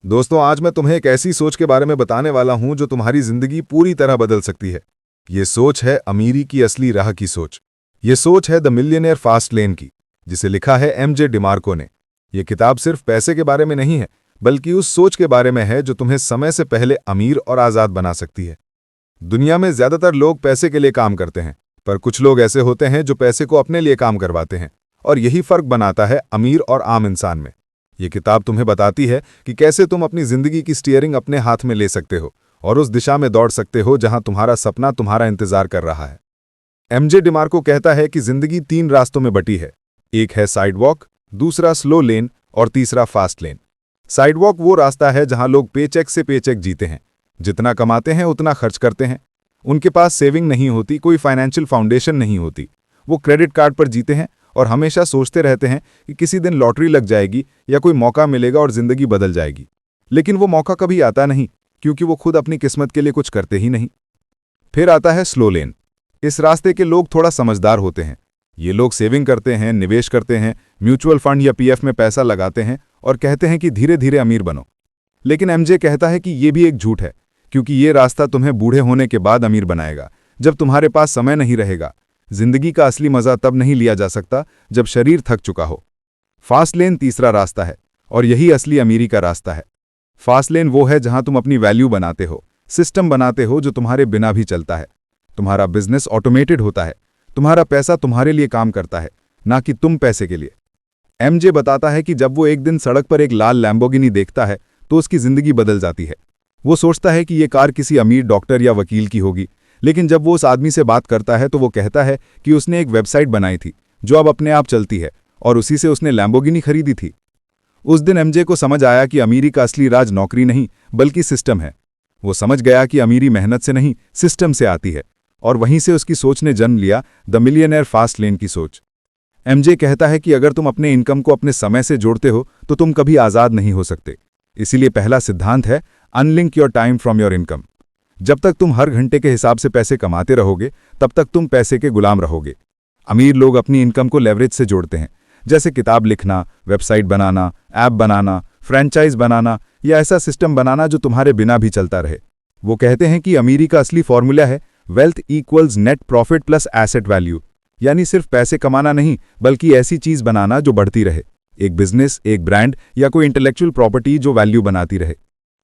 दोस्तों, आज मैं तुम्हें एक ऐसी सोच के बारे में बताने वाला हूं जो तुम्हारी जिंदगी पूरी तरह बदल सकती है। ये सोच है अमीरी की असली राह की सोच। ये सोच है द मिलियनेयर फास्ट लेन की, जिसे लिखा है एमजे डिमार्को ने। यह किताब सिर्फ पैसे के बारे में नहीं है, बल्कि उस सोच के बारे में है जो तुम्हें समय से पहले अमीर और आजाद बना सकती है। दुनिया में ज्यादातर लोग पैसे के लिए काम करते हैं, पर कुछ लोग ऐसे होते हैं जो पैसे को अपने लिए काम करवाते हैं, और यही फर्क बनाता है अमीर और आम इंसान में। ये किताब तुम्हें बताती है कि कैसे तुम अपनी जिंदगी की स्टीयरिंग अपने हाथ में ले सकते हो और उस दिशा में दौड़ सकते हो जहां तुम्हारा सपना तुम्हारा इंतजार कर रहा है। एमजे डिमार्को कहता है कि जिंदगी 3 रास्तों में बटी है। एक है साइडवॉक, दूसरा स्लो लेन और तीसरा फास्ट लेन। साइडवॉक वो रास्ता है जहां लोग पेचेक से पेचेक जीते हैं, जितना कमाते हैं उतना खर्च करते हैं। उनके पास सेविंग नहीं होती, कोई फाइनेंशियल फाउंडेशन नहीं होती। वो क्रेडिट कार्ड पर जीते हैं और हमेशा सोचते रहते हैं कि किसी दिन लॉटरी लग जाएगी या कोई मौका मिलेगा और जिंदगी बदल जाएगी। लेकिन वो मौका कभी आता नहीं, क्योंकि वो खुद अपनी किस्मत के लिए कुछ करते ही नहीं। फिर आता है स्लो लेन। इस रास्ते के लोग थोड़ा समझदार होते हैं। ये लोग सेविंग करते हैं, निवेश करते हैं, म्यूचुअल फंड या पीएफ में पैसा लगाते हैं और कहते हैं कि धीरे धीरे अमीर बनो। लेकिन एमजे कहता है कि ये भी एक झूठ है, क्योंकि ये रास्ता तुम्हें बूढ़े होने के बाद अमीर बनाएगा, जब तुम्हारे पास समय नहीं रहेगा। जिंदगी का असली मजा तब नहीं लिया जा सकता जब शरीर थक चुका हो। फास्ट लेन तीसरा रास्ता है, और यही असली अमीरी का रास्ता है। फास्ट लेन वो है जहां तुम अपनी वैल्यू बनाते हो, सिस्टम बनाते हो जो तुम्हारे बिना भी चलता है। तुम्हारा बिजनेस ऑटोमेटेड होता है, तुम्हारा पैसा तुम्हारे लिए काम करता है, ना कि तुम पैसे के लिए। एमजे बताता है कि जब वो एक दिन सड़क पर एक लाल लैम्बोर्गिनी देखता है तो उसकी जिंदगी बदल जाती है। वो सोचता है कि ये कार किसी अमीर डॉक्टर या वकील की होगी, लेकिन जब वो उस आदमी से बात करता है तो वो कहता है कि उसने एक वेबसाइट बनाई थी जो अब अपने आप चलती है, और उसी से उसने लैम्बोर्गिनी खरीदी थी। उस दिन एमजे को समझ आया कि अमीरी का असली राज नौकरी नहीं बल्कि सिस्टम है। वो समझ गया कि अमीरी मेहनत से नहीं, सिस्टम से आती है, और वहीं से उसकी सोच ने जन्म लिया द मिलियनेयर फास्ट लेन की सोच। एमजे कहता है कि अगर तुम अपने इनकम को अपने समय से जोड़ते हो तो तुम कभी आज़ाद नहीं हो सकते। इसीलिए पहला सिद्धांत है unlink your time from your income. जब तक तुम हर घंटे के हिसाब से पैसे कमाते रहोगे, तब तक तुम पैसे के गुलाम रहोगे। अमीर लोग अपनी इनकम को लेवरेज से जोड़ते हैं, जैसे किताब लिखना, वेबसाइट बनाना, ऐप बनाना, फ्रेंचाइज बनाना या ऐसा सिस्टम बनाना जो तुम्हारे बिना भी चलता रहे। वो कहते हैं कि अमीरी का असली फॉर्मूला है wealth equals net profit plus asset value, यानी सिर्फ पैसे कमाना नहीं बल्कि ऐसी चीज बनाना जो बढ़ती रहे, एक बिजनेस, एक ब्रांड या कोई इंटेलेक्चुअल प्रॉपर्टी जो वैल्यू बनाती रहे।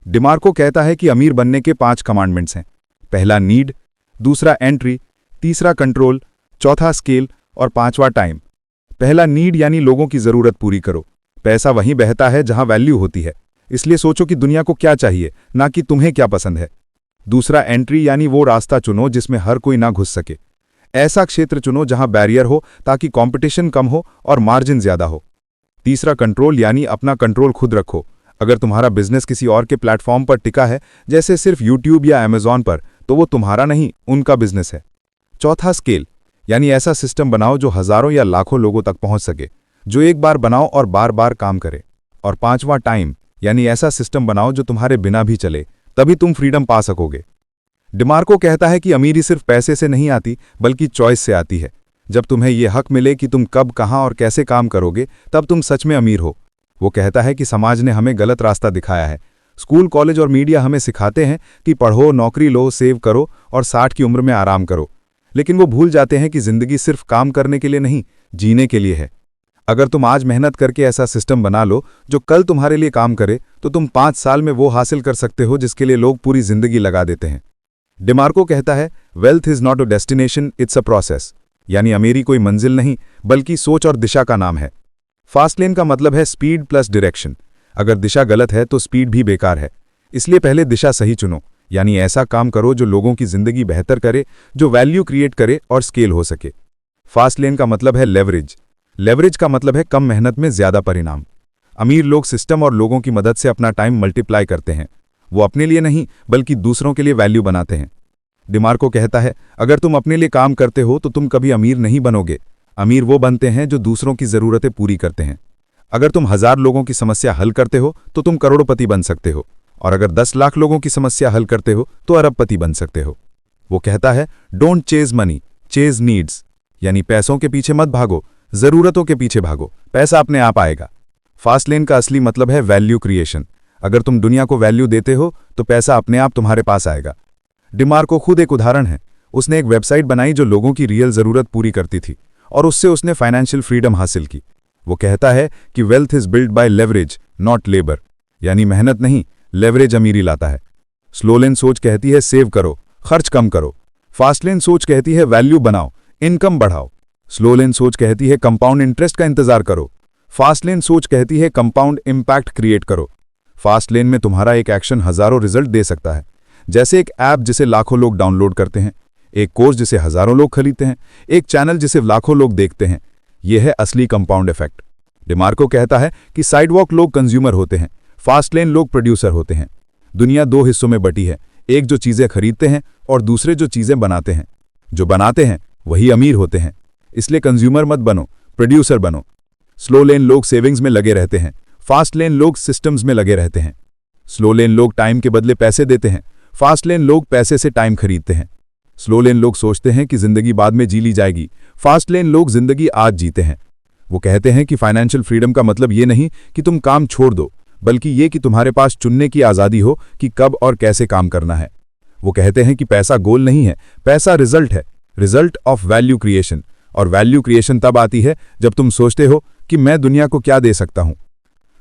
डिमार्को कहता है कि अमीर बनने के 5 कमांडमेंट्स हैं। पहला नीड, दूसरा एंट्री, तीसरा कंट्रोल, चौथा स्केल और 5वां टाइम। पहला नीड यानी लोगों की जरूरत पूरी करो। पैसा वहीं बहता है जहां वैल्यू होती है, इसलिए सोचो कि दुनिया को क्या चाहिए, ना कि तुम्हें क्या पसंद है। दूसरा एंट्री यानी वो रास्ता चुनो जिसमें हर कोई ना घुस सके। ऐसा क्षेत्र चुनो जहां बैरियर हो ताकि कंपटीशन कम हो और मार्जिन ज्यादा हो। तीसरा कंट्रोल यानी अपना कंट्रोल खुद रखो। अगर तुम्हारा बिजनेस किसी और के प्लेटफॉर्म पर टिका है, जैसे सिर्फ यूट्यूब या अमेजॉन पर, तो वो तुम्हारा नहीं, उनका बिजनेस है। चौथा स्केल यानी ऐसा सिस्टम बनाओ जो हजारों या लाखों लोगों तक पहुंच सके, जो एक बार बनाओ और बार बार काम करे। और 5वां टाइम यानी ऐसा सिस्टम बनाओ जो तुम्हारे बिना भी चले, तभी तुम फ्रीडम पा सकोगे। डिमार्को कहता है कि अमीरी सिर्फ पैसे से नहीं आती बल्कि चॉइस से आती है। जब तुम्हें यह हक मिले कि तुम कब, कहां और कैसे काम करोगे, तब तुम सच में अमीर हो। वो कहता है कि समाज ने हमें गलत रास्ता दिखाया है। स्कूल, कॉलेज और मीडिया हमें सिखाते हैं कि पढ़ो, नौकरी लो, सेव करो और 60 की उम्र में आराम करो। लेकिन वो भूल जाते हैं कि जिंदगी सिर्फ काम करने के लिए नहीं, जीने के लिए है। अगर तुम आज मेहनत करके ऐसा सिस्टम बना लो जो कल तुम्हारे लिए काम करे, तो तुम 5 साल में वो हासिल कर सकते हो जिसके लिए लोग पूरी जिंदगी लगा देते हैं। डिमार्को कहता है wealth is not a destination, it's a process, यानी अमीरी कोई मंजिल नहीं बल्कि सोच और दिशा का नाम है। फास्ट लेन का मतलब है स्पीड प्लस डायरेक्शन। अगर दिशा गलत है तो स्पीड भी बेकार है। इसलिए पहले दिशा सही चुनो, यानी ऐसा काम करो जो लोगों की जिंदगी बेहतर करे, जो वैल्यू क्रिएट करे और स्केल हो सके। फास्ट लेन का मतलब है लेवरेज। लेवरेज का मतलब है कम मेहनत में ज्यादा परिणाम। अमीर लोग सिस्टम और लोगों की मदद से अपना टाइम मल्टीप्लाई करते हैं। वो अपने लिए नहीं बल्कि दूसरों के लिए वैल्यू बनाते हैं। डिमार्को कहता है अगर तुम अपने लिए काम करते हो तो तुम कभी अमीर नहीं बनोगे। अमीर वो बनते हैं जो दूसरों की जरूरतें पूरी करते हैं। अगर तुम 1000 लोगों की समस्या हल करते हो तो तुम करोड़पति बन सकते हो, और अगर 10 लाख लोगों की समस्या हल करते हो तो अरबपति बन सकते हो। वो कहता है don't chase money, chase needs, यानी पैसों के पीछे मत भागो, जरूरतों के पीछे भागो, पैसा अपने आप आएगा। फास्ट लेन का असली मतलब है वैल्यू क्रिएशन। अगर तुम दुनिया को वैल्यू देते हो तो पैसा अपने आप तुम्हारे पास आएगा। डिमार्को खुद एक उदाहरण है। उसने एक वेबसाइट बनाई जो लोगों की रियल ज़रूरत पूरी करती थी और उससे उसने फाइनेंशियल फ्रीडम हासिल की। वो कहता है कि wealth is build by leverage not labour, यानी मेहनत नहीं, लेवरेज अमीरी लाता है। स्लो लेन सोच कहती है सेव करो, खर्च कम करो। फास्ट लेन सोच कहती है वैल्यू बनाओ, इनकम बढ़ाओ। स्लो लेन सोच कहती है कंपाउंड इंटरेस्ट का इंतजार करो। फास्ट लेन सोच कहती है कंपाउंड इंपैक्ट क्रिएट करो। फास्ट लेन में तुम्हारा एक एक्शन हजारों रिजल्ट दे सकता है, जैसे एक ऐप जिसे लाखों लोग डाउनलोड करते हैं, एक कोर्स जिसे हजारों लोग खरीदते हैं, एक चैनल जिसे लाखों लोग देखते हैं। यह है असली कंपाउंड इफेक्ट। डिमार्को कहता है कि साइडवॉक लोग कंज्यूमर होते हैं, फास्ट लेन लोग प्रोड्यूसर होते हैं। दुनिया दो हिस्सों में बटी है, एक जो चीजें खरीदते हैं और दूसरे जो चीजें बनाते हैं। जो बनाते हैं वही अमीर होते हैं। इसलिए कंज्यूमर मत बनो, प्रोड्यूसर बनो। स्लो लेन लोग सेविंग्स में लगे रहते हैं, फास्ट लेन लोग सिस्टम्स में लगे रहते हैं। स्लो लेन लोग टाइम के बदले पैसे देते हैं, फास्ट लेन लोग पैसे से टाइम खरीदते हैं। स्लो लेन लोग सोचते हैं कि जिंदगी बाद में जी ली जाएगी, फास्ट लेन लोग जिंदगी आज जीते हैं। वो कहते हैं कि फाइनेंशियल फ्रीडम का मतलब ये नहीं कि तुम काम छोड़ दो, बल्कि ये कि तुम्हारे पास चुनने की आज़ादी हो कि कब और कैसे काम करना है। वो कहते हैं कि पैसा गोल नहीं है, पैसा रिजल्ट है, रिजल्ट ऑफ वैल्यू क्रिएशन। और वैल्यू क्रिएशन तब आती है जब तुम सोचते हो कि मैं दुनिया को क्या दे सकता हूं।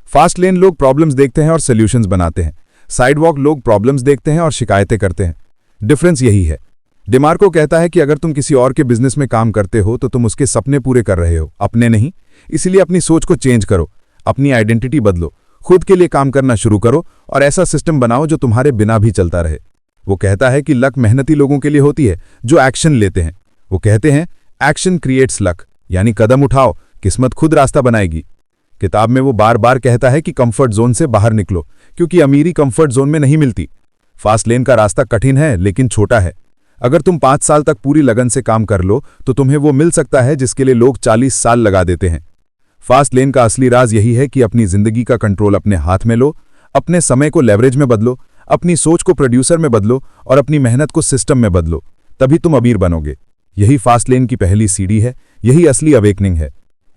फास्ट लेन लोग प्रॉब्लम्स देखते हैं और सॉल्यूशंस बनाते हैं, साइडवॉक लोग प्रॉब्लम्स देखते हैं और शिकायतें करते हैं। डिफरेंस यही है। डिमार्को कहता है कि अगर तुम किसी और के बिजनेस में काम करते हो तो तुम उसके सपने पूरे कर रहे हो, अपने नहीं। इसलिए अपनी सोच को चेंज करो, अपनी आइडेंटिटी बदलो, खुद के लिए काम करना शुरू करो और ऐसा सिस्टम बनाओ जो तुम्हारे बिना भी चलता रहे। वो कहता है कि लक मेहनती लोगों के लिए होती है जो एक्शन लेते हैं। वो कहते हैं एक्शन क्रिएट्स लक, यानी कदम उठाओ, किस्मत खुद रास्ता बनाएगी। किताब में वो बार बार कहता है कि कंफर्ट जोन से बाहर निकलो, क्योंकि अमीरी कंफर्ट जोन में नहीं मिलती। फास्ट लेन का रास्ता कठिन है लेकिन छोटा है। अगर तुम 5 साल तक पूरी लगन से काम कर लो तो तुम्हें वो मिल सकता है जिसके लिए लोग 40 साल लगा देते हैं। फास्ट लेन का असली राज यही है कि अपनी जिंदगी का कंट्रोल अपने हाथ में लो, अपने समय को लेवरेज में बदलो, अपनी सोच को प्रोड्यूसर में बदलो और अपनी मेहनत को सिस्टम में बदलो। तभी तुम अमीर बनोगे। यही फास्ट लेन की पहली सीढ़ी है, यही असली अवेकनिंग है।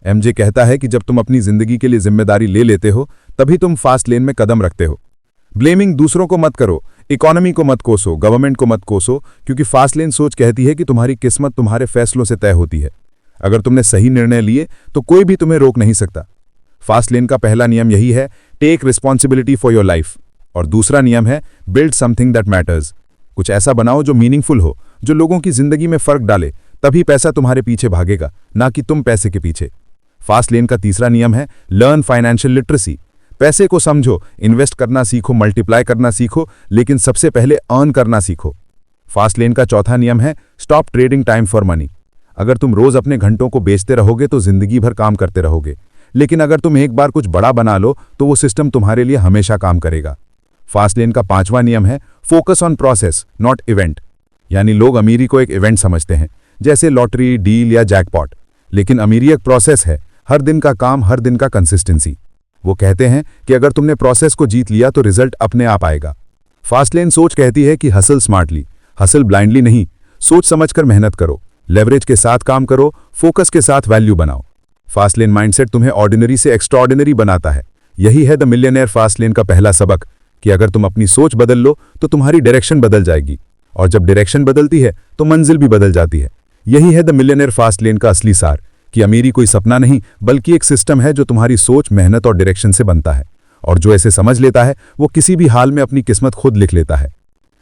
एमजे कहता है कि जब तुम अपनी जिंदगी के लिए जिम्मेदारी ले लेते हो तभी तुम फास्ट लेन में कदम रखते हो। ब्लेमिंग दूसरों को मत करो, इकोनॉमी को मत कोसो, गवर्नमेंट को मत कोसो, क्योंकि फास्ट लेन सोच कहती है कि तुम्हारी किस्मत तुम्हारे फैसलों से तय होती है। अगर तुमने सही निर्णय लिए तो कोई भी तुम्हें रोक नहीं सकता। फास्ट लेन का पहला नियम यही है, take responsibility for your life, और दूसरा नियम है बिल्ड समथिंग दैट मैटर्स। कुछ ऐसा बनाओ जो मीनिंगफुल हो, जो लोगों की जिंदगी में फर्क डाले, तभी पैसा तुम्हारे पीछे भागेगा, ना कि तुम पैसे के पीछे। फास्ट लेन का तीसरा नियम है लर्न फाइनेंशियल लिटरेसी। पैसे को समझो, इन्वेस्ट करना सीखो, मल्टीप्लाई करना सीखो, लेकिन सबसे पहले अर्न करना सीखो। फास्ट लेन का चौथा नियम है stop trading time for money. अगर तुम रोज अपने घंटों को बेचते रहोगे तो जिंदगी भर काम करते रहोगे, लेकिन अगर तुम एक बार कुछ बड़ा बना लो तो वो सिस्टम तुम्हारे लिए हमेशा काम करेगा। फास्ट लेन का पांचवा नियम है focus on process not event, यानी लोग अमीरी को एक इवेंट समझते हैं, जैसे लॉटरी, डील या जैकपॉट, लेकिन अमीरी एक प्रोसेस है, हर दिन का काम, हर दिन का कंसिस्टेंसी। वो कहते हैं कि अगर तुमने प्रोसेस को जीत लिया तो रिजल्ट अपने आप आएगा। फास्ट लेन सोच कहती है कि हसल स्मार्टली, हसल ब्लाइंडली नहीं, सोच समझकर मेहनत करो, लेवरेज के साथ काम करो, फोकस के साथ वैल्यू बनाओ। फास्ट लेन माइंडसेट तुम्हें ऑर्डिनरी से एक्स्ट्राऑर्डिनरी बनाता है। यही है द मिलियनेयर फास्ट लेन का पहला सबक, कि अगर तुम अपनी सोच बदल लो तो तुम्हारी डायरेक्शन बदल जाएगी, और जब डायरेक्शन बदलती है तो मंजिल भी बदल जाती है। यही है द मिलियनेयर फास्ट लेन का असली सार, कि अमीरी कोई सपना नहीं बल्कि एक सिस्टम है जो तुम्हारी सोच, मेहनत और डायरेक्शन से बनता है, और जो ऐसे समझ लेता है वो किसी भी हाल में अपनी किस्मत खुद लिख लेता है।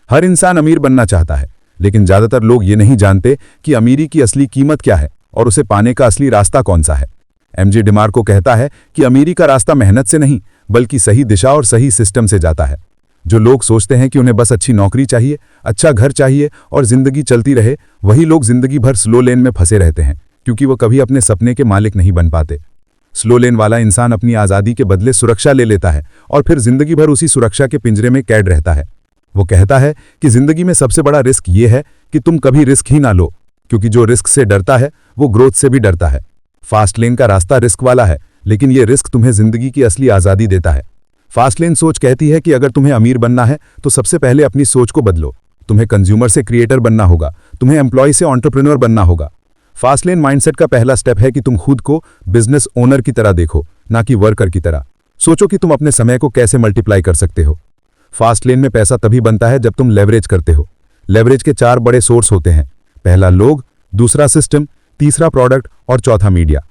हर इंसान अमीर बनना चाहता है, लेकिन ज्यादातर लोग ये नहीं जानते कि अमीरी की असली कीमत क्या है और उसे पाने का असली रास्ता कौन सा है। एमजे डिमार्को कहता है कि अमीरी का रास्ता मेहनत से नहीं बल्कि सही दिशा और सही सिस्टम से जाता है। जो लोग सोचते हैं कि उन्हें बस अच्छी नौकरी चाहिए, अच्छा घर चाहिए और जिंदगी चलती रहे, वही लोग जिंदगी भर स्लो लेन में फंसे रहते हैं, क्योंकि वो कभी अपने सपने के मालिक नहीं बन पाते। स्लो लेन वाला इंसान अपनी आज़ादी के बदले सुरक्षा ले लेता है और फिर जिंदगी भर उसी सुरक्षा के पिंजरे में कैद रहता है। वो कहता है कि जिंदगी में सबसे बड़ा रिस्क ये है कि तुम कभी रिस्क ही ना लो, क्योंकि जो रिस्क से डरता है वो ग्रोथ से भी डरता है। फास्ट लेन का रास्ता रिस्क वाला है, लेकिन ये रिस्क तुम्हें जिंदगी की असली आज़ादी देता है। फास्ट लेन सोच कहती है कि अगर तुम्हें अमीर बनना है तो सबसे पहले अपनी सोच को बदलो। तुम्हें कंज्यूमर से क्रिएटर बनना होगा, तुम्हें एम्प्लॉय से एंटरप्रेन्योर बनना होगा। फास्ट लेन माइंडसेट का पहला स्टेप है कि तुम खुद को बिजनेस ओनर की तरह देखो, ना कि वर्कर की तरह। सोचो कि तुम अपने समय को कैसे मल्टीप्लाई कर सकते हो। फास्ट लेन में पैसा तभी बनता है जब तुम लेवरेज करते हो। लेवरेज के 4 बड़े सोर्स होते हैं। पहला लोग, दूसरा सिस्टम, तीसरा प्रोडक्ट और चौथा मीडिया।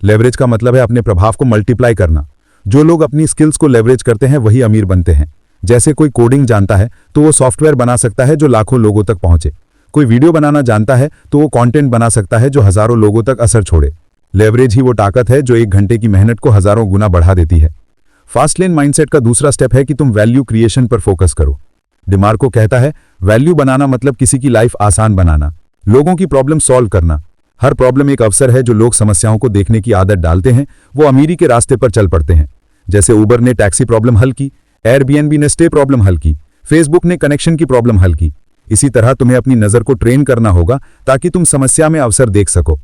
लेवरेज का मतलब है अपने प्रभाव को मल्टीप्लाई करना। जो लोग अपनी स्किल्स को लेवरेज करते हैं वही अमीर बनते हैं। जैसे कोई कोडिंग जानता है तो वो सॉफ्टवेयर बना सकता है जो लाखों लोगों तक पहुंचे। कोई वीडियो बनाना जानता है तो वो कंटेंट बना सकता है जो हजारों लोगों तक असर छोड़े। लेवरेज ही वो ताकत है जो 1 घंटे की मेहनत को हजारों गुना बढ़ा देती है। फास्ट लेन माइंडसेट का दूसरा स्टेप है कि तुम वैल्यू क्रिएशन पर फोकस करो। डिमार्को कहता है वैल्यू बनाना मतलब किसी की लाइफ आसान बनाना, लोगों की प्रॉब्लम सॉल्व करना। हर प्रॉब्लम एक अवसर है। जो लोग समस्याओं को देखने की आदत डालते हैं वो अमीरी के रास्ते पर चल पड़ते हैं। जैसे उबर ने टैक्सी प्रॉब्लम हल की, एयरबीएनबी ने स्टे प्रॉब्लम हल की, फेसबुक ने कनेक्शन की प्रॉब्लम हल की। इसी तरह तुम्हें अपनी नजर को ट्रेन करना होगा ताकि तुम समस्या में अवसर देख सको।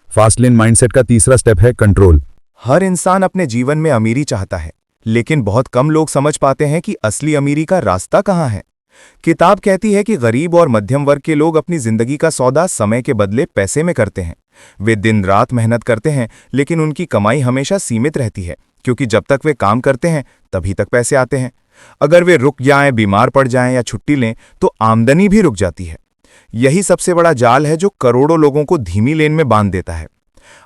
फास्ट लेन माइंडसेट का तीसरा स्टेप है कंट्रोल। हर इंसान अपने जीवन में अमीरी चाहता है, लेकिन बहुत कम लोग समझ पाते हैं कि असली अमीरी का रास्ता कहाँ है। किताब कहती है कि गरीब और मध्यम वर्ग के लोग अपनी जिंदगी का सौदा समय के बदले पैसे में करते हैं। वे दिन रात मेहनत करते हैं, लेकिन उनकी कमाई हमेशा सीमित रहती है, क्योंकि जब तक वे काम करते हैं तभी तक पैसे आते हैं। अगर वे रुक जाएं, बीमार पड़ जाएं या छुट्टी लें तो आमदनी भी रुक जाती है। यही सबसे बड़ा जाल है जो करोड़ों लोगों को धीमी लेन में बांध देता है।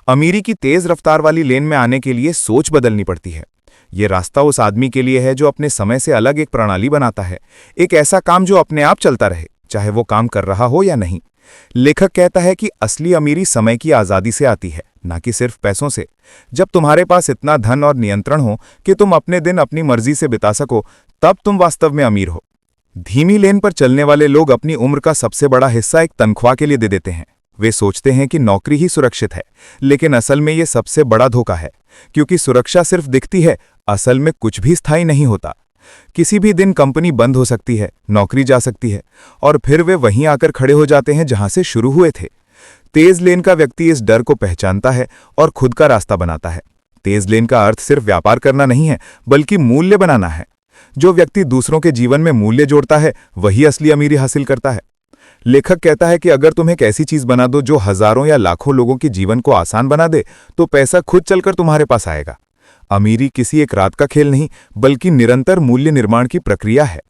अमीरी की तेज रफ्तार वाली लेन में आने के लिए सोच बदलनी पड़ती है। ये रास्ता उस आदमी के लिए है जो अपने समय से अलग एक प्रणाली बनाता है, एक ऐसा काम जो अपने आप चलता रहे, चाहे वो काम कर रहा हो या नहीं। लेखक कहता है कि असली अमीरी समय की आज़ादी से आती है, ना कि सिर्फ पैसों से। जब तुम्हारे पास इतना धन और नियंत्रण हो कि तुम अपने दिन अपनी मर्जी से बिता सको, तब तुम वास्तव में अमीर हो। धीमी लेन पर चलने वाले लोग अपनी उम्र का सबसे बड़ा हिस्सा एक तनख्वाह के लिए दे देते हैं। वे सोचते हैं कि नौकरी ही सुरक्षित है, लेकिन असल में यह सबसे बड़ा धोखा है, क्योंकि सुरक्षा सिर्फ दिखती है, असल में कुछ भी स्थायी नहीं होता। किसी भी दिन कंपनी बंद हो सकती है, नौकरी जा सकती है, और फिर वे वहीं आकर खड़े हो जाते हैं जहां से शुरू हुए थे। तेज लेन का व्यक्ति इस डर को पहचानता है और खुद का रास्ता बनाता है। तेज लेन का अर्थ सिर्फ व्यापार करना नहीं है, बल्कि मूल्य बनाना है। जो व्यक्ति दूसरों के जीवन में मूल्य जोड़ता है वही असली अमीरी हासिल करता है। लेखक कहता है कि अगर तुम एक ऐसी चीज बना दो जो हजारों या लाखों लोगों के जीवन को आसान बना दे, तो पैसा खुद चलकर तुम्हारे पास आएगा। अमीरी किसी एक रात का खेल नहीं, बल्कि निरंतर मूल्य निर्माण की प्रक्रिया है।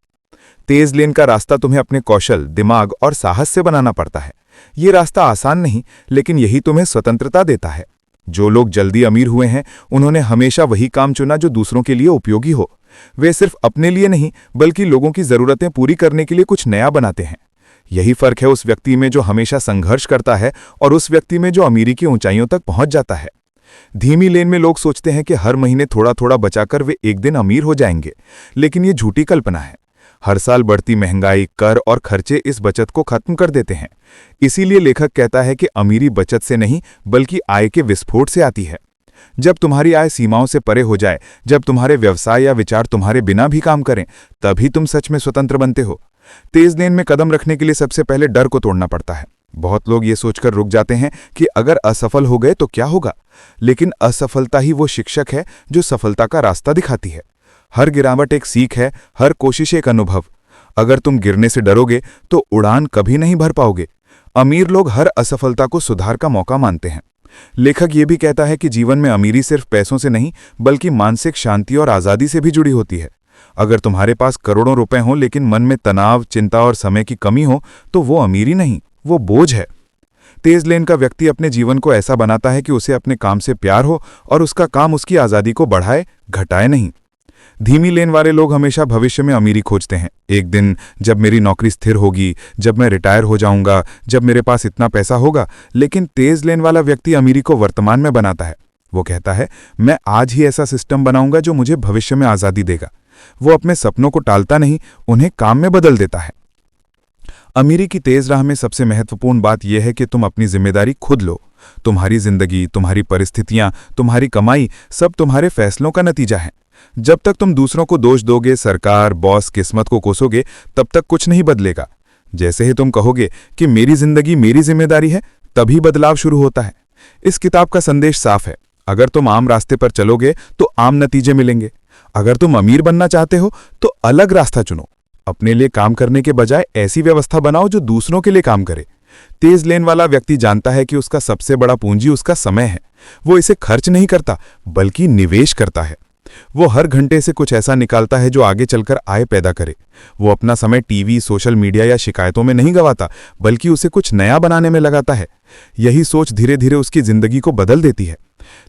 तेज लेन का रास्ता तुम्हें अपने कौशल, दिमाग और साहस से बनाना पड़ता है। ये रास्ता आसान नहीं, लेकिन यही तुम्हें स्वतंत्रता देता है। जो लोग जल्दी अमीर हुए हैं, उन्होंने हमेशा वही काम चुना जो दूसरों के लिए उपयोगी हो। वे सिर्फ अपने लिए नहीं, बल्कि लोगों की जरूरतें पूरी करने के लिए कुछ नया बनाते हैं। यही फर्क है उस व्यक्ति में जो हमेशा संघर्ष करता है और उस व्यक्ति में जो अमीरी की ऊंचाइयों तक पहुंच जाता है। धीमी लेन में लोग सोचते हैं कि हर महीने थोड़ा थोड़ा बचाकर वे एक दिन अमीर हो जाएंगे, लेकिन ये झूठी कल्पना है। हर साल बढ़ती महंगाई, कर और खर्चे इस बचत को खत्म कर देते हैं। इसीलिए लेखक कहता है कि अमीरी बचत से नहीं, बल्कि आय के विस्फोट से आती है। जब तुम्हारी आय सीमाओं से परे हो जाए, जब तुम्हारे व्यवसाय या विचार तुम्हारे बिना भी काम करें, तभी तुम सच में स्वतंत्र बनते हो। तेज लेन में कदम रखने के लिए सबसे पहले डर को तोड़ना पड़ता है। बहुत लोग ये सोचकर रुक जाते हैं कि अगर असफल हो गए तो क्या होगा, लेकिन असफलता ही वो शिक्षक है जो सफलता का रास्ता दिखाती है। हर गिरावट एक सीख है, हर कोशिश एक अनुभव। अगर तुम गिरने से डरोगे तो उड़ान कभी नहीं भर पाओगे। अमीर लोग हर असफलता को सुधार का मौका मानते हैं। लेखक ये भी कहता है कि जीवन में अमीरी सिर्फ पैसों से नहीं, बल्कि मानसिक शांति और आज़ादी से भी जुड़ी होती है। अगर तुम्हारे पास करोड़ों रुपए हों लेकिन मन में तनाव, चिंता और समय की कमी हो, तो वो अमीरी नहीं, वो बोझ है। तेज लेन का व्यक्ति अपने जीवन को ऐसा बनाता है कि उसे अपने काम से प्यार हो और उसका काम उसकी आज़ादी को बढ़ाए, घटाए नहीं। धीमी लेन वाले लोग हमेशा भविष्य में अमीरी खोजते हैं। एक दिन जब मेरी नौकरी स्थिर होगी, जब मैं रिटायर हो जाऊंगा, जब मेरे पास इतना पैसा होगा। लेकिन तेज लेन वाला व्यक्ति अमीरी को वर्तमान में बनाता है। वो कहता है, मैं आज ही ऐसा सिस्टम बनाऊंगा जो मुझे भविष्य में आज़ादी देगा। वो अपने सपनों को टालता नहीं, उन्हें काम में बदल देता है। अमीरी की तेज राह में सबसे महत्वपूर्ण बात यह है कि तुम अपनी जिम्मेदारी खुद लो। तुम्हारी जिंदगी, तुम्हारी परिस्थितियां, तुम्हारी कमाई, सब तुम्हारे फैसलों का नतीजा है। जब तक तुम दूसरों को दोष दोगे, सरकार, बॉस, किस्मत को कोसोगे, तब तक कुछ नहीं बदलेगा। जैसे ही तुम कहोगे कि मेरी जिंदगी मेरी जिम्मेदारी है, तभी बदलाव शुरू होता है। इस किताब का संदेश साफ है। अगर तुम आम रास्ते पर चलोगे तो आम नतीजे मिलेंगे। अगर तुम अमीर बनना चाहते हो तो अलग रास्ता चुनो। अपने लिए काम करने के बजाय ऐसी व्यवस्था बनाओ जो दूसरों के लिए काम करे। तेज लेन वाला व्यक्ति जानता है कि उसका सबसे बड़ा पूंजी उसका समय है। वो इसे खर्च नहीं करता, बल्कि निवेश करता है। वो हर घंटे से कुछ ऐसा निकालता है जो आगे चलकर आय पैदा करे। वो अपना समय टीवी, सोशल मीडिया या शिकायतों में नहीं गवाता, बल्कि उसे कुछ नया बनाने में लगाता है। यही सोच धीरे धीरे उसकी जिंदगी को बदल देती है।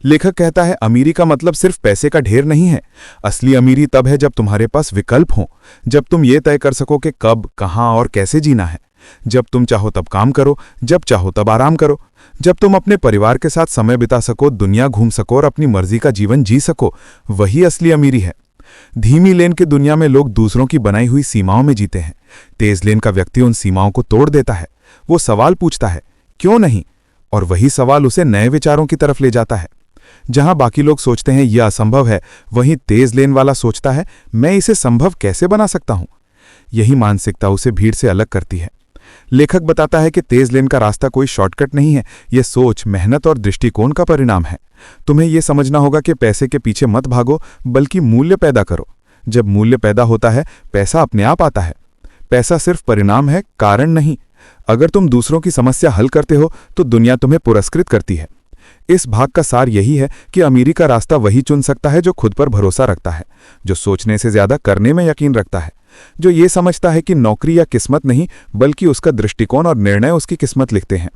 लेखक कहता है, अमीरी का मतलब सिर्फ पैसे का ढेर नहीं है। असली अमीरी तब है जब तुम्हारे पास विकल्प हो, जब तुम ये तय कर सको कि कब, कहां और कैसे जीना है। जब तुम चाहो तब काम करो, जब चाहो तब आराम करो। जब तुम अपने परिवार के साथ समय बिता सको, दुनिया घूम सको और अपनी मर्जी का जीवन जी सको, वही असली अमीरी है। धीमी लेन की दुनिया में लोग दूसरों की बनाई हुई सीमाओं में जीते हैं। तेज लेन का व्यक्ति उन सीमाओं को तोड़ देता है। वो सवाल पूछता है, क्यों नहीं? और वही सवाल उसे नए विचारों की तरफ ले जाता है। जहां बाकी लोग सोचते हैं यह असंभव है, वहीं तेज लेन वाला सोचता है, मैं इसे संभव कैसे बना सकता हूं? यही मानसिकता उसे भीड़ से अलग करती है। लेखक बताता है कि तेज लेन का रास्ता कोई शॉर्टकट नहीं है। यह सोच, मेहनत और दृष्टिकोण का परिणाम है। तुम्हें यह समझना होगा कि पैसे के पीछे मत भागो, बल्कि मूल्य पैदा करो। जब मूल्य पैदा होता है, पैसा अपने आप आता है। पैसा सिर्फ परिणाम है, कारण नहीं। अगर तुम दूसरों की समस्या हल करते हो तो दुनिया तुम्हें पुरस्कृत करती है। इस भाग का सार यही है कि अमीरी का रास्ता वही चुन सकता है जो खुद पर भरोसा रखता है, जो सोचने से ज्यादा करने में यकीन रखता है, जो ये समझता है कि नौकरी या किस्मत नहीं, बल्कि उसका दृष्टिकोण और निर्णय उसकी किस्मत लिखते हैं।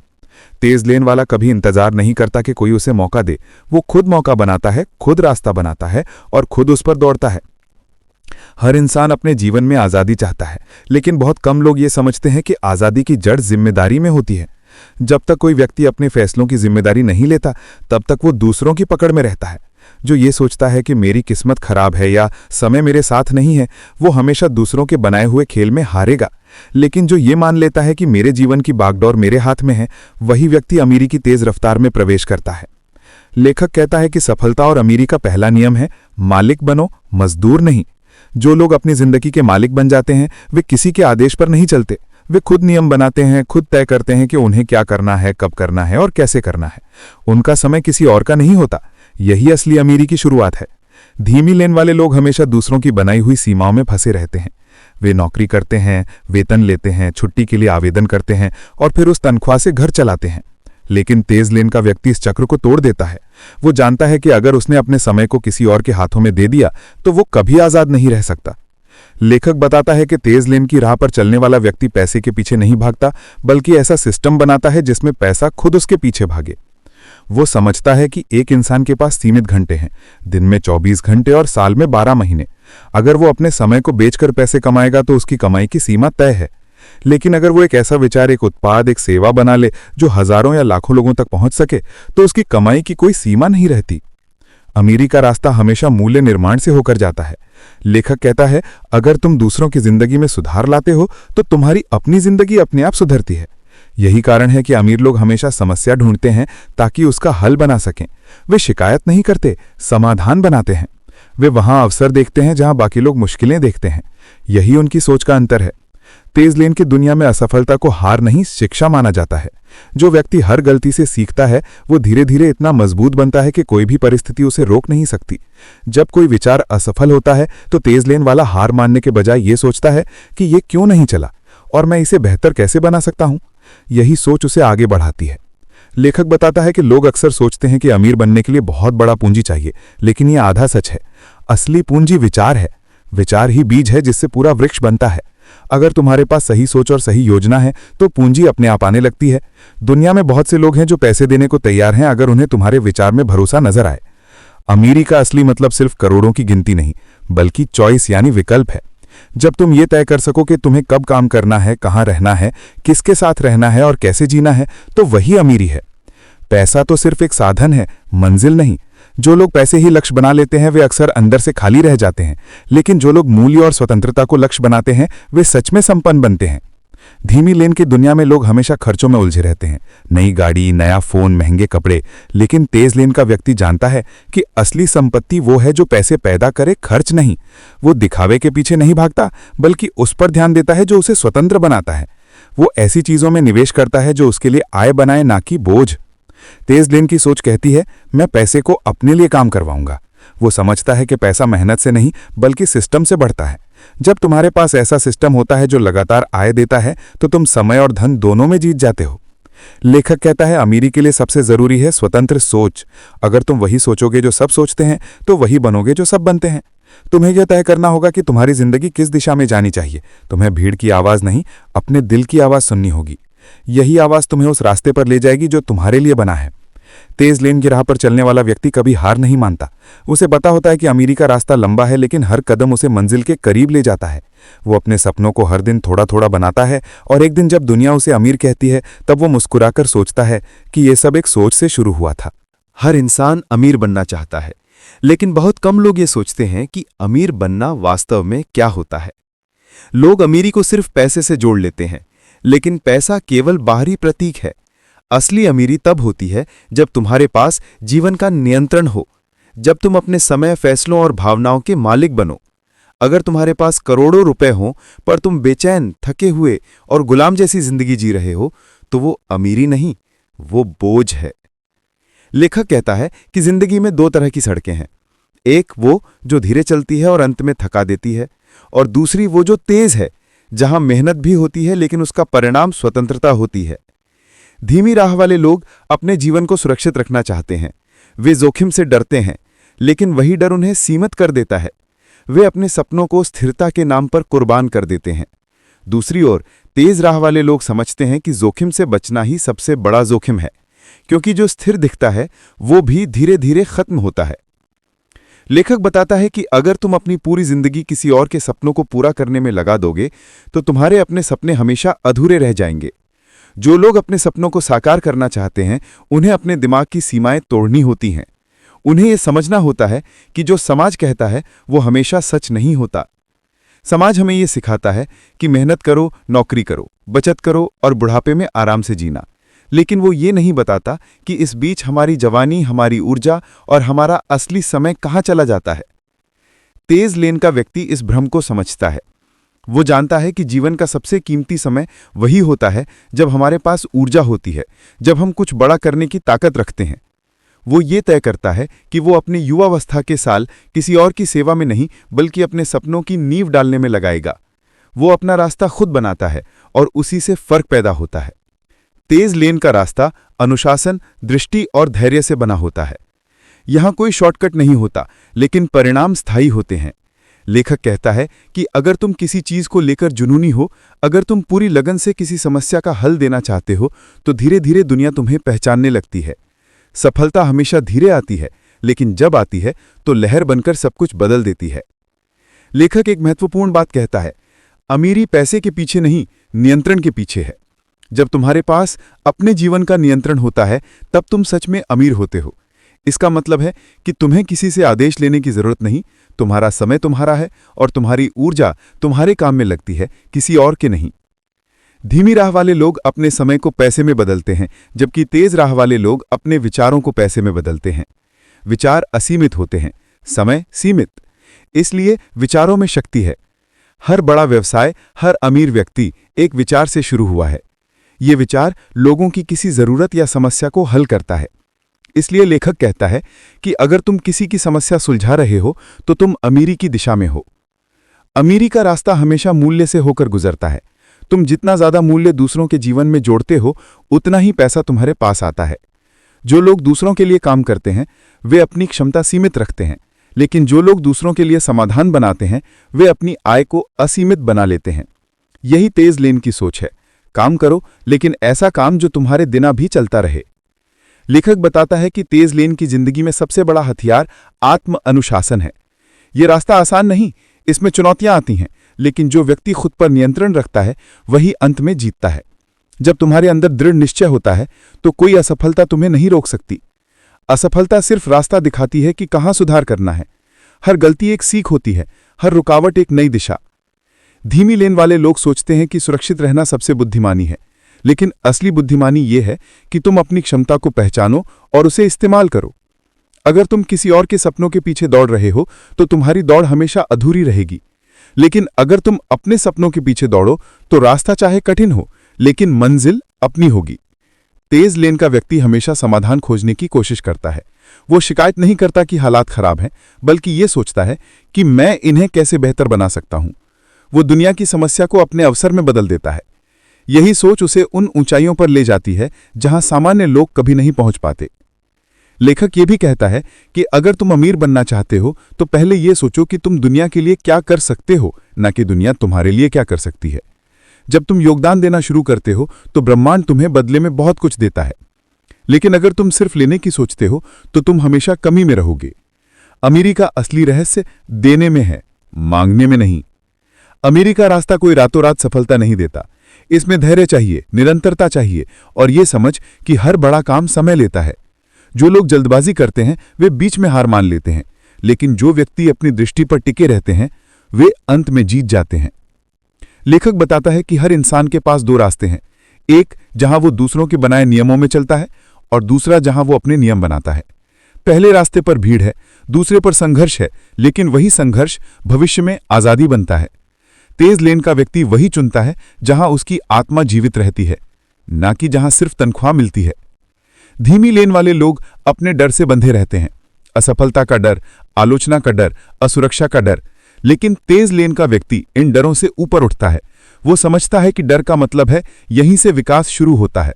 तेज लेन वाला कभी इंतजार नहीं करता कि कोई उसे मौका दे। वो खुद मौका बनाता है, खुद रास्ता बनाता है और खुद उस पर दौड़ता है। हर इंसान अपने जीवन में आज़ादी चाहता है, लेकिन बहुत कम लोग ये समझते हैं कि आज़ादी की जड़ जिम्मेदारी में होती है। जब तक कोई व्यक्ति अपने फैसलों की जिम्मेदारी नहीं लेता, तब तक वो दूसरों की पकड़ में रहता है। जो ये सोचता है कि मेरी किस्मत खराब है या समय मेरे साथ नहीं है, वो हमेशा दूसरों के बनाए हुए खेल में हारेगा। लेकिन जो ये मान लेता है कि मेरे जीवन की बागडोर मेरे हाथ में है, वही व्यक्ति अमीरी की तेज रफ्तार में प्रवेश करता है। लेखक कहता है कि सफलता और अमीरी का पहला नियम है, मालिक बनो, मजदूर नहीं। जो लोग अपनी जिंदगी के मालिक बन जाते हैं, वे किसी के आदेश पर नहीं चलते। वे खुद नियम बनाते हैं, खुद तय करते हैं कि उन्हें क्या करना है, कब करना है और कैसे करना है। उनका समय किसी और का नहीं होता। यही असली अमीरी की शुरुआत है। धीमी लेन वाले लोग हमेशा दूसरों की बनाई हुई सीमाओं में फंसे रहते हैं। वे नौकरी करते हैं, वेतन लेते हैं, छुट्टी के लिए आवेदन करते हैं और फिर उस तनख्वाह से घर चलाते हैं। लेकिन तेज लेन का व्यक्ति इस चक्र को तोड़ देता है। वो जानता है कि अगर उसने अपने समय को किसी और के हाथों में दे दिया तो वो कभी आजाद नहीं रह सकता। लेखक बताता है कि तेज लेन की राह पर चलने वाला व्यक्ति पैसे के पीछे नहीं भागता, बल्कि ऐसा सिस्टम बनाता है जिसमें पैसा खुद उसके पीछे भागे। वो समझता है कि एक इंसान के पास सीमित घंटे हैं, दिन में 24 घंटे और साल में 12 महीने। अगर वो अपने समय को बेचकर पैसे कमाएगा तो उसकी कमाई की सीमा तय है। लेकिन अगर वो एक ऐसा विचार, एक उत्पाद, एक सेवा बना ले जो हजारों या लाखों लोगों तक पहुंच सके, तो उसकी कमाई की कोई सीमा नहीं रहती। अमीरी का रास्ता हमेशा मूल्य निर्माण से होकर जाता है। लेखक कहता है, अगर तुम दूसरों की जिंदगी में सुधार लाते हो तो तुम्हारी अपनी जिंदगी अपने आप सुधरती है। यही कारण है कि अमीर लोग हमेशा समस्या ढूंढते हैं ताकि उसका हल बना सकें। वे शिकायत नहीं करते, समाधान बनाते हैं। वे वहां अवसर देखते हैं जहां बाकी लोग मुश्किलें देखते हैं। यही उनकी सोच का अंतर है। तेज लेन की दुनिया में असफलता को हार नहीं, शिक्षा माना जाता है। जो व्यक्ति हर गलती से सीखता है, वो धीरे धीरे इतना मजबूत बनता है कि कोई भी परिस्थिति उसे रोक नहीं सकती। जब कोई विचार असफल होता है तो तेज लेन वाला हार मानने के बजाय ये सोचता है कि ये क्यों नहीं चला और मैं इसे बेहतर कैसे बना सकता हूं। यही सोच उसे आगे बढ़ाती है। लेखक बताता है कि लोग अक्सर सोचते हैं कि अमीर बनने के लिए बहुत बड़ा पूंजी चाहिए, लेकिन यह आधा सच है। असली पूंजी विचार है। विचार ही बीज है जिससे पूरा वृक्ष बनता है। अगर तुम्हारे पास सही सोच और सही योजना है तो पूंजी अपने आप आने लगती है। दुनिया में बहुत से लोग हैं जो पैसे देने को तैयार हैं अगर उन्हें तुम्हारे विचार में भरोसा नजर आए। अमीरी का असली मतलब सिर्फ करोड़ों की गिनती नहीं, बल्कि चॉइस यानी विकल्प है। जब तुम ये तय कर सको कि तुम्हें कब काम करना है, कहाँ रहना है, किसके साथ रहना है और कैसे जीना है, तो वही अमीरी है। पैसा तो सिर्फ एक साधन है, मंजिल नहीं। जो लोग पैसे ही लक्ष्य बना लेते हैं वे अक्सर अंदर से खाली रह जाते हैं, लेकिन जो लोग मूल्य और स्वतंत्रता को लक्ष्य बनाते हैं वे सच में संपन्न बनते हैं। धीमी लेन की दुनिया में लोग हमेशा खर्चों में उलझे रहते हैं, नई गाड़ी, नया फोन, महंगे कपड़े। लेकिन तेज लेन का व्यक्ति जानता है कि असली संपत्ति वो है जो पैसे पैदा करे, खर्च नहीं। वो दिखावे के पीछे नहीं भागता, बल्कि उस पर ध्यान देता है जो उसे स्वतंत्र बनाता है। वो ऐसी चीजों में निवेश करता है जो उसके लिए आय बनाए, ना कि बोझ। तेज लेन की सोच कहती है, मैं पैसे को अपने लिए काम करवाऊंगा। वो समझता है कि पैसा मेहनत से नहीं बल्कि सिस्टम से बढ़ता है। जब तुम्हारे पास ऐसा सिस्टम होता है जो लगातार आय देता है तो तुम समय और धन दोनों में जीत जाते हो। लेखक कहता है अमीरी के लिए सबसे जरूरी है स्वतंत्र सोच। अगर तुम वही सोचोगे जो सब सोचते हैं तो वही बनोगे जो सब बनते हैं। तुम्हें यह तय करना होगा कि तुम्हारी जिंदगी किस दिशा में जानी चाहिए। तुम्हें भीड़ की आवाज नहीं, अपने दिल की आवाज सुननी होगी। यही आवाज तुम्हें उस रास्ते पर ले जाएगी जो तुम्हारे लिए बना है। तेज लेन की राह पर चलने वाला व्यक्ति कभी हार नहीं मानता। उसे पता होता है कि अमीरी का रास्ता लंबा है, लेकिन हर कदम उसे मंजिल के करीब ले जाता है। वो अपने सपनों को हर दिन थोड़ा थोड़ा बनाता है, और एक दिन जब दुनिया उसे अमीर कहती है तब वो मुस्कुराकर सोचता है कि ये सब एक सोच से शुरू हुआ था। हर इंसान अमीर बनना चाहता है, लेकिन बहुत कम लोग ये सोचते हैं कि अमीर बनना वास्तव में क्या होता है। लोग अमीरी को सिर्फ पैसे से जोड़ लेते हैं, लेकिन पैसा केवल बाहरी प्रतीक है। असली अमीरी तब होती है जब तुम्हारे पास जीवन का नियंत्रण हो, जब तुम अपने समय, फैसलों और भावनाओं के मालिक बनो। अगर तुम्हारे पास करोड़ों रुपए हों पर तुम बेचैन, थके हुए और गुलाम जैसी जिंदगी जी रहे हो, तो वो अमीरी नहीं, वो बोझ है। लेखक कहता है कि जिंदगी में दो तरह की सड़कें हैं। एक वो जो धीरे चलती है और अंत में थका देती है, और दूसरी वो जो तेज है, जहां मेहनत भी होती है लेकिन उसका परिणाम स्वतंत्रता होती है। धीमी राह वाले लोग अपने जीवन को सुरक्षित रखना चाहते हैं। वे जोखिम से डरते हैं, लेकिन वही डर उन्हें सीमित कर देता है। वे अपने सपनों को स्थिरता के नाम पर कुर्बान कर देते हैं। दूसरी ओर तेज राह वाले लोग समझते हैं कि जोखिम से बचना ही सबसे बड़ा जोखिम है, क्योंकि जो स्थिर दिखता है वो भी धीरे धीरे खत्म होता है। लेखक बताता है कि अगर तुम अपनी पूरी जिंदगी किसी और के सपनों को पूरा करने में लगा दोगे तो तुम्हारे अपने सपने हमेशा अधूरे रह जाएंगे। जो लोग अपने सपनों को साकार करना चाहते हैं, उन्हें अपने दिमाग की सीमाएं तोड़नी होती हैं। उन्हें यह समझना होता है कि जो समाज कहता है वो हमेशा सच नहीं होता। समाज हमें यह सिखाता है कि मेहनत करो, नौकरी करो, बचत करो और बुढ़ापे में आराम से जीना, लेकिन वो ये नहीं बताता कि इस बीच हमारी जवानी, हमारी ऊर्जा और हमारा असली समय कहाँ चला जाता है। तेज लेन का व्यक्ति इस भ्रम को समझता है। वो जानता है कि जीवन का सबसे कीमती समय वही होता है जब हमारे पास ऊर्जा होती है, जब हम कुछ बड़ा करने की ताकत रखते हैं। वो ये तय करता है कि वो अपनी युवावस्था के साल किसी और की सेवा में नहीं, बल्कि अपने सपनों की नींव डालने में लगाएगा। वो अपना रास्ता खुद बनाता है और उसी से फर्क पैदा होता है। तेज लेन का रास्ता अनुशासन, दृष्टि और धैर्य से बना होता है। यहां कोई शॉर्टकट नहीं होता, लेकिन परिणाम स्थायी होते हैं। लेखक कहता है कि अगर तुम किसी चीज को लेकर जुनूनी हो, अगर तुम पूरी लगन से किसी समस्या का हल देना चाहते हो, तो धीरे धीरे दुनिया तुम्हें पहचानने लगती है। सफलता हमेशा धीरे आती है, लेकिन जब आती है तो लहर बनकर सब कुछ बदल देती है। लेखक एक महत्वपूर्ण बात कहता है, अमीरी पैसे के पीछे नहीं, नियंत्रण के पीछे है। जब तुम्हारे पास अपने जीवन का नियंत्रण होता है, तब तुम सच में अमीर होते हो। इसका मतलब है कि तुम्हें किसी से आदेश लेने की जरूरत नहीं। तुम्हारा समय तुम्हारा है और तुम्हारी ऊर्जा तुम्हारे काम में लगती है, किसी और के नहीं। धीमी राह वाले लोग अपने समय को पैसे में बदलते हैं, जबकि तेज राह वाले लोग अपने विचारों को पैसे में बदलते हैं। विचार असीमित होते हैं, समय सीमित। इसलिए विचारों में शक्ति है। हर बड़ा व्यवसाय, हर अमीर व्यक्ति एक विचार से शुरू हुआ है। ये विचार लोगों की किसी जरूरत या समस्या को हल करता है। इसलिए लेखक कहता है कि अगर तुम किसी की समस्या सुलझा रहे हो तो तुम अमीरी की दिशा में हो। अमीरी का रास्ता हमेशा मूल्य से होकर गुजरता है। तुम जितना ज्यादा मूल्य दूसरों के जीवन में जोड़ते हो, उतना ही पैसा तुम्हारे पास आता है। जो लोग दूसरों के लिए काम करते हैं वे अपनी क्षमता सीमित रखते हैं, लेकिन जो लोग दूसरों के लिए समाधान बनाते हैं वे अपनी आय को असीमित बना लेते हैं। यही तेज लेन की सोच है। काम करो, लेकिन ऐसा काम जो तुम्हारे दिना भी चलता रहे। लेखक बताता है कि तेज लेन की जिंदगी में सबसे बड़ा हथियार आत्म अनुशासन है। यह रास्ता आसान नहीं, इसमें चुनौतियां आती हैं, लेकिन जो व्यक्ति खुद पर नियंत्रण रखता है वही अंत में जीतता है। जब तुम्हारे अंदर दृढ़ निश्चय होता है तो कोई असफलता तुम्हें नहीं रोक सकती। असफलता सिर्फ रास्ता दिखाती है कि कहां सुधार करना है। हर गलती एक सीख होती है, हर रुकावट एक नई दिशा। धीमी लेन वाले लोग सोचते हैं कि सुरक्षित रहना सबसे बुद्धिमानी है, लेकिन असली बुद्धिमानी यह है कि तुम अपनी क्षमता को पहचानो और उसे इस्तेमाल करो। अगर तुम किसी और के सपनों के पीछे दौड़ रहे हो तो तुम्हारी दौड़ हमेशा अधूरी रहेगी, लेकिन अगर तुम अपने सपनों के पीछे दौड़ो तो रास्ता चाहे कठिन हो, लेकिन मंजिल अपनी होगी। तेज लेन का व्यक्ति हमेशा समाधान खोजने की कोशिश करता है। वो शिकायत नहीं करता कि हालात खराब हैं, बल्कि ये सोचता है कि मैं इन्हें कैसे बेहतर बना सकता हूं। वो दुनिया की समस्या को अपने अवसर में बदल देता है। यही सोच उसे उन ऊंचाइयों पर ले जाती है जहां सामान्य लोग कभी नहीं पहुंच पाते। लेखक ये भी कहता है कि अगर तुम अमीर बनना चाहते हो तो पहले ये सोचो कि तुम दुनिया के लिए क्या कर सकते हो, न कि दुनिया तुम्हारे लिए क्या कर सकती है। जब तुम योगदान देना शुरू करते हो तो ब्रह्मांड तुम्हें बदले में बहुत कुछ देता है, लेकिन अगर तुम सिर्फ लेने की सोचते हो तो तुम हमेशा कमी में रहोगे। अमीरी का असली रहस्य देने में है, मांगने में नहीं। अमीरी का रास्ता कोई रातों रात सफलता नहीं देता। इसमें धैर्य चाहिए, निरंतरता चाहिए और ये समझ कि हर बड़ा काम समय लेता है। जो लोग जल्दबाजी करते हैं वे बीच में हार मान लेते हैं, लेकिन जो व्यक्ति अपनी दृष्टि पर टिके रहते हैं वे अंत में जीत जाते हैं। लेखक बताता है कि हर इंसान के पास दो रास्ते हैं, एक जहां वो दूसरों के बनाए नियमों में चलता है और दूसरा जहां वो अपने नियम बनाता है। पहले रास्ते पर भीड़ है, दूसरे पर संघर्ष है, लेकिन वही संघर्ष भविष्य में आजादी बनता है। तेज लेन का व्यक्ति वही चुनता है जहां उसकी आत्मा जीवित रहती है, ना कि जहां सिर्फ तनख्वाह मिलती है। धीमी लेन वाले लोग अपने डर से बंधे रहते हैं, असफलता का डर, आलोचना का डर, असुरक्षा का डर। लेकिन तेज लेन का व्यक्ति इन डरों से ऊपर उठता है। वो समझता है कि डर का मतलब है यहीं से विकास शुरू होता है।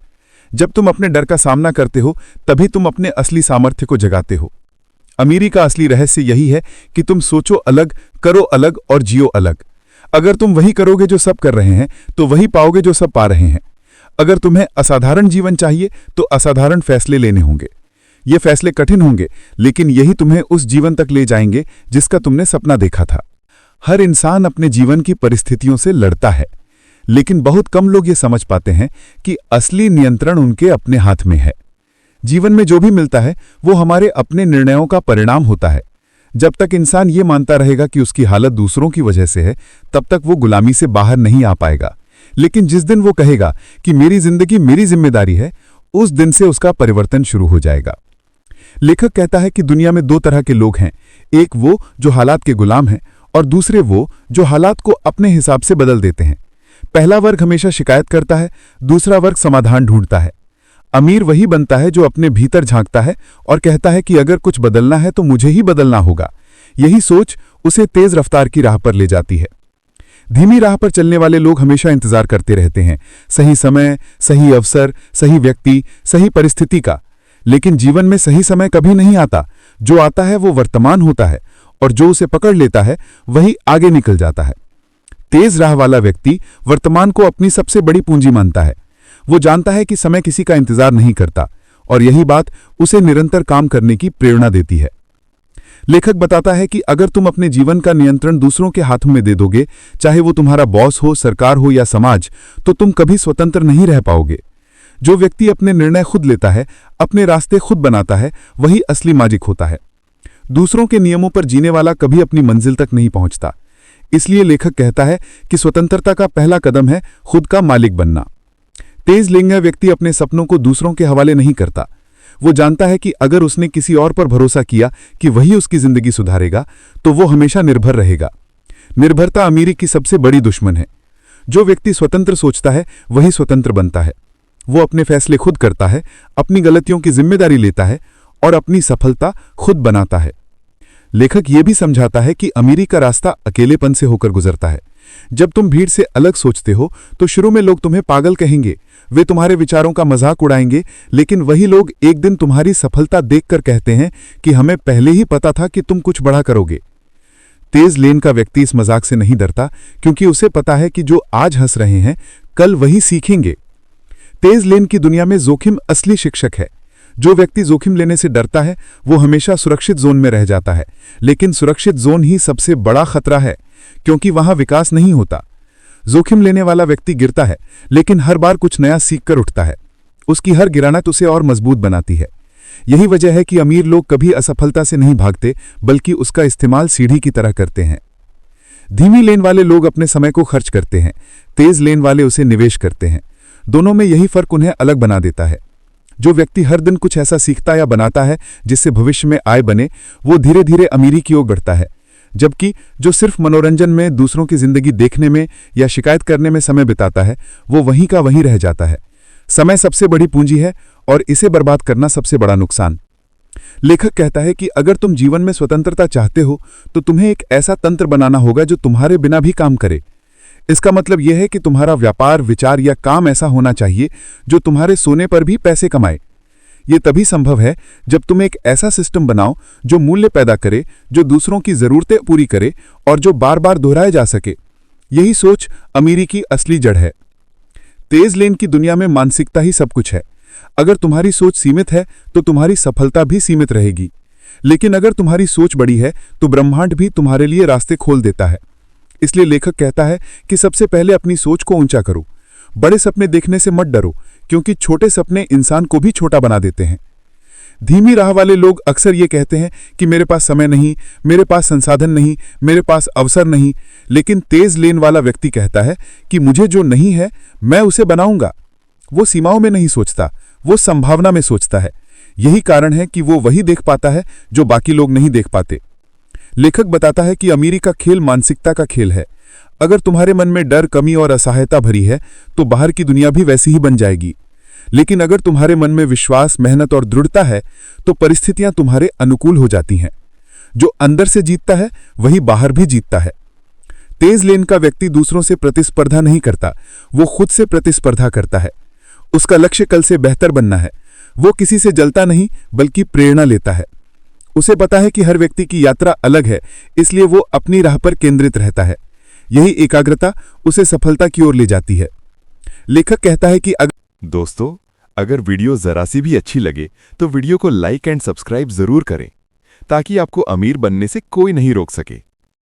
जब तुम अपने डर का सामना करते हो तभी तुम अपने असली सामर्थ्य को जगाते हो। अमीरी का असली रहस्य यही है कि तुम सोचो अलग, करो अलग और जियो अलग। अगर तुम वही करोगे जो सब कर रहे हैं तो वही पाओगे जो सब पा रहे हैं। अगर तुम्हें असाधारण जीवन चाहिए तो असाधारण फैसले लेने होंगे। ये फैसले कठिन होंगे, लेकिन यही तुम्हें उस जीवन तक ले जाएंगे जिसका तुमने सपना देखा था। हर इंसान अपने जीवन की परिस्थितियों से लड़ता है, लेकिन बहुत कम लोग ये समझ पाते हैं कि असली नियंत्रण उनके अपने हाथ में है। जीवन में जो भी मिलता है वो हमारे अपने निर्णयों का परिणाम होता है। जब तक इंसान ये मानता रहेगा कि उसकी हालत दूसरों की वजह से है, तब तक वो गुलामी से बाहर नहीं आ पाएगा। लेकिन जिस दिन वो कहेगा कि मेरी जिंदगी मेरी जिम्मेदारी है, उस दिन से उसका परिवर्तन शुरू हो जाएगा। लेखक कहता है कि दुनिया में दो तरह के लोग हैं, एक वो जो हालात के गुलाम हैं और दूसरे वो जो हालात को अपने हिसाब से बदल देते हैं। पहला वर्ग हमेशा शिकायत करता है, दूसरा वर्ग समाधान ढूंढता है। अमीर वही बनता है जो अपने भीतर झांकता है और कहता है कि अगर कुछ बदलना है तो मुझे ही बदलना होगा। यही सोच उसे तेज रफ्तार की राह पर ले जाती है। धीमी राह पर चलने वाले लोग हमेशा इंतजार करते रहते हैं, सही समय, सही अवसर, सही व्यक्ति, सही परिस्थिति का। लेकिन जीवन में सही समय कभी नहीं आता। जो आता है वो वर्तमान होता है और जो उसे पकड़ लेता है वही आगे निकल जाता है। तेज राह वाला व्यक्ति वर्तमान को अपनी सबसे बड़ी पूंजी मानता है। वो जानता है कि समय किसी का इंतजार नहीं करता और यही बात उसे निरंतर काम करने की प्रेरणा देती है। लेखक बताता है कि अगर तुम अपने जीवन का नियंत्रण दूसरों के हाथों में दे दोगे, चाहे वो तुम्हारा बॉस हो, सरकार हो या समाज, तो तुम कभी स्वतंत्र नहीं रह पाओगे। जो व्यक्ति अपने निर्णय खुद लेता है, अपने रास्ते खुद बनाता है, वही असली मालिक होता है। दूसरों के नियमों पर जीने वाला कभी अपनी मंजिल तक नहीं पहुंचता। इसलिए लेखक कहता है कि स्वतंत्रता का पहला कदम है खुद का मालिक बनना। तेज लेंगा व्यक्ति अपने सपनों को दूसरों के हवाले नहीं करता। वो जानता है कि अगर उसने किसी और पर भरोसा किया कि वही उसकी जिंदगी सुधारेगा, तो वो हमेशा निर्भर रहेगा। निर्भरता अमीरी की सबसे बड़ी दुश्मन है। जो व्यक्ति स्वतंत्र सोचता है वही स्वतंत्र बनता है। वो अपने फैसले खुद करता है, अपनी गलतियों की जिम्मेदारी लेता है और अपनी सफलता खुद बनाता है। लेखक ये भी समझाता है कि अमीरी का रास्ता अकेलेपन से होकर गुजरता है। जब तुम भीड़ से अलग सोचते हो तो शुरू में लोग तुम्हें पागल कहेंगे, वे तुम्हारे विचारों का मजाक उड़ाएंगे, लेकिन वही लोग एक दिन तुम्हारी सफलता देखकर कहते हैं कि हमें पहले ही पता था कि तुम कुछ बड़ा करोगे। तेज लेन का व्यक्ति इस मजाक से नहीं डरता, क्योंकि उसे पता है कि जो आज हंस रहे हैं कल वही सीखेंगे। तेज लेन की दुनिया में जोखिम असली शिक्षक है। जो व्यक्ति जोखिम लेने से डरता है वो हमेशा सुरक्षित जोन में रह जाता है, लेकिन सुरक्षित जोन ही सबसे बड़ा खतरा है, क्योंकि वहां विकास नहीं होता। जोखिम लेने वाला व्यक्ति गिरता है, लेकिन हर बार कुछ नया सीखकर उठता है। उसकी हर गिरानत उसे और मजबूत बनाती है। यही वजह है कि अमीर लोग कभी असफलता से नहीं भागते, बल्कि उसका इस्तेमाल सीढ़ी की तरह करते हैं। धीमी लेन वाले लोग अपने समय को खर्च करते हैं, तेज लेन वाले उसे निवेश करते हैं। दोनों में यही फर्क उन्हें अलग बना देता है। जो व्यक्ति हर दिन कुछ ऐसा सीखता या बनाता है जिससे भविष्य में आय बने, वो धीरे धीरे अमीरी की ओर बढ़ता है। जबकि जो सिर्फ मनोरंजन में, दूसरों की जिंदगी देखने में या शिकायत करने में समय बिताता है, वो वहीं का वहीं रह जाता है। समय सबसे बड़ी पूंजी है और इसे बर्बाद करना सबसे बड़ा नुकसान। लेखक कहता है कि अगर तुम जीवन में स्वतंत्रता चाहते हो तो तुम्हें एक ऐसा तंत्र बनाना होगा जो तुम्हारे बिना भी काम करे। इसका मतलब यह है कि तुम्हारा व्यापार, विचार या काम ऐसा होना चाहिए जो तुम्हारे सोने पर भी पैसे कमाए। ये तभी संभव है जब तुम एक ऐसा सिस्टम बनाओ जो मूल्य पैदा करे, जो दूसरों की जरूरतें पूरी करे और जो बार बार दोहराया जा सके। यही सोच अमीरी की असली जड़ है। तेज लेन की दुनिया में मानसिकता ही सब कुछ है। अगर तुम्हारी सोच सीमित है तो तुम्हारी सफलता भी सीमित रहेगी, लेकिन अगर तुम्हारी सोच बड़ी है तो ब्रह्मांड भी तुम्हारे लिए रास्ते खोल देता है। इसलिए लेखक कहता है कि सबसे पहले अपनी सोच को ऊंचा करो। बड़े सपने देखने से मत डरो, क्योंकि छोटे सपने इंसान को भी छोटा बना देते हैं। धीमी राह वाले लोग अक्सर ये कहते हैं कि मेरे पास समय नहीं, मेरे पास संसाधन नहीं, मेरे पास अवसर नहीं, लेकिन तेज लेन वाला व्यक्ति कहता है कि मुझे जो नहीं है मैं उसे बनाऊंगा। वो सीमाओं में नहीं सोचता, वो संभावना में सोचता है। यही कारण है कि वो वही देख पाता है जो बाकी लोग नहीं देख पाते। लेखक बताता है कि अमीरी का खेल मानसिकता का खेल है। अगर तुम्हारे मन में डर, कमी और असहायता भरी है तो बाहर की दुनिया भी वैसी ही बन जाएगी। लेकिन अगर तुम्हारे मन में विश्वास, मेहनत और दृढ़ता है तो परिस्थितियां तुम्हारे अनुकूल हो जाती हैं। जो अंदर से जीतता है वही बाहर भी जीतता है। तेज लेन का व्यक्ति दूसरों से प्रतिस्पर्धा नहीं करता, वो खुद से प्रतिस्पर्धा करता है। उसका लक्ष्य कल से बेहतर बनना है। वो किसी से जलता नहीं बल्कि प्रेरणा लेता है। उसे पता है कि हर व्यक्ति की यात्रा अलग है, इसलिए वो अपनी राह पर केंद्रित रहता है। यही एकाग्रता उसे सफलता की ओर ले जाती है। लेखक कहता है कि दोस्तों, अगर वीडियो जरा सी भी अच्छी लगे तो वीडियो को लाइक एंड सब्सक्राइब जरूर करें, ताकि आपको अमीर बनने से कोई नहीं रोक सके।